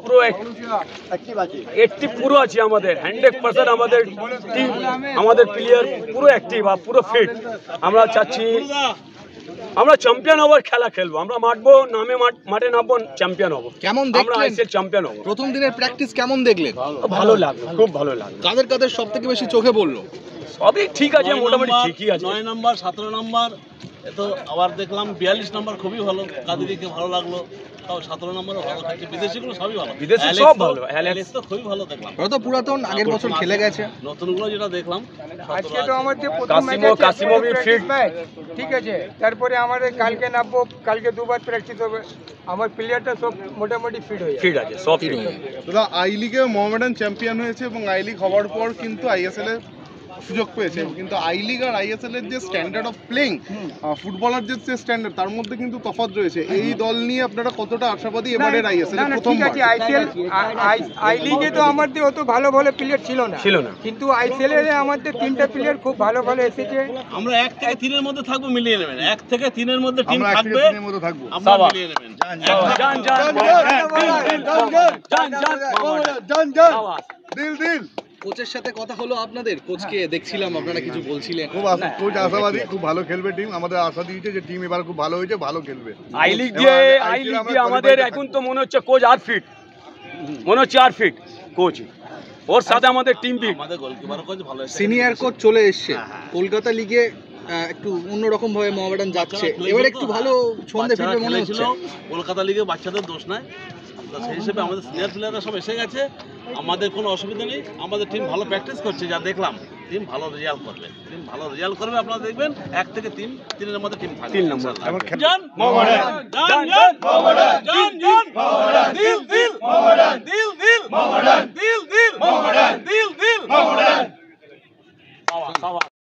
পুরো 80 পুরো আছে আমাদের 100% আমাদের টিম আমাদের প্লেয়ার পুরো অ্যাক্টিভ আর পুরো ফিট। আমরা চাচ্ছি আমরা চ্যাম্পিয়ন হবার খেলা খেলবো, আমরা মাঠে নামবো, চ্যাম্পিয়ন হবো। কেমন আমরা আইসিএল চ্যাম্পিয়ন হবো। প্রথম দিনের প্র্যাকটিস কেমন দেখলেন? ভালো লাগলো, খুব ভালো লাগলো। কাদের সব থেকে বেশি চোখে পড়লো? সবই ঠিক আছে, মোটামুটি ঠিকই আছে। 9 নম্বর 17 নম্বর তো আবার দেখলাম 42 নম্বর খুবই ভালো, কাদেরকে ভালো লাগলো। 17 নম্বরও ভালো খেলছে, বিদেশিগুলো সবই ভালো, বিদেশি সব ভালো। অ্যালেক্স তো খুবই ভালো দেখলাম। ওরা তো পুরাতন, আগের বছর খেলে গেছে। নতুনগুলো যেটা দেখলাম আজকে তো আমাদের প্রথম ম্যাচ আছে, কাসিমোভি ফিট, ঠিক আছে। তারপরে আমাদের কালকে নামবো, কালকে দুবার প্র্যাকটিস হবে। আমার প্লেয়ারটা সব মোটামুটি ফিট আছে, সব ফিট। দাদা আই লিগে মোহামেডান চ্যাম্পিয়ন হয়েছে এবং আই লিগ হওয়ার পর কিন্তু আইএসএল এর সুযোগ পেয়েছে, কিন্তু আই লিগ আর আইএসএল এর যে স্ট্যান্ডার্ড অফ প্লেইং, ফুটবলার যে স্ট্যান্ডার্ড, তার মধ্যে কিন্তু তফাৎ রয়েছে। এই দল নিয়ে আপনারা কতটা আশাবাদী এবারের আইএসএল এর প্রথম? ঠিক আছে, আই লিগে তো আমাদের অত ভালো ভালো প্লেয়ার ছিল না, কিন্তু আইএসএল এ আমাদের 3টা প্লেয়ার খুব ভালো ভালো এসেছে। আমরা 1 থেকে 3 এর মধ্যে থাকবো, মিলিয়ে নেবেন। 1 থেকে 3 এর মধ্যে টিম থাকবে, আমরা মিলিয়ে নেবেন। দিল কোচের সাথে কথা হলো আপনাদের? কোচকে দেখছিলাম, আপনারা কিছু বলছিলেন। খুব কোচ আশাবাদী, খুব ভালো খেলবে টিম। আমাদের আশা দিয়েছে যে টিম এবার খুব ভালো হয়েছে, ভালো খেলবে। আই লিগ দিয়ে আমাদের এখন তো মনে হচ্ছে কোচ আর ফিট, কোচ। ওর সাথে আমাদের টিম ফিট। আমাদের গোলকিপার কোচ ভালো, সিনিয়র কোচ চলে এসেছে। কলকাতা লিগে একটু অন্যরকম ভাবে মোহামেডান যাচ্ছে, এবার একটু ভালো ছন্দে ফিরবে মনে হচ্ছে। কলকাতা লিগে বাচ্চাদের দোষ নাই, তো সেই হিসেবে আমাদের সিনিয়র প্লেয়াররা সব এসে গেছে, আমাদের কোনো অসুবিধা নেই। আমাদের টিম ভালো প্র্যাকটিস করছে, যা দেখলাম টিম ভালো রেজাল্ট করবে, আপনারা দেখবেন। 1 থেকে 3 এর মধ্যে টিম থাকবে। 3 নম্বর জান মোহামেডান, দিল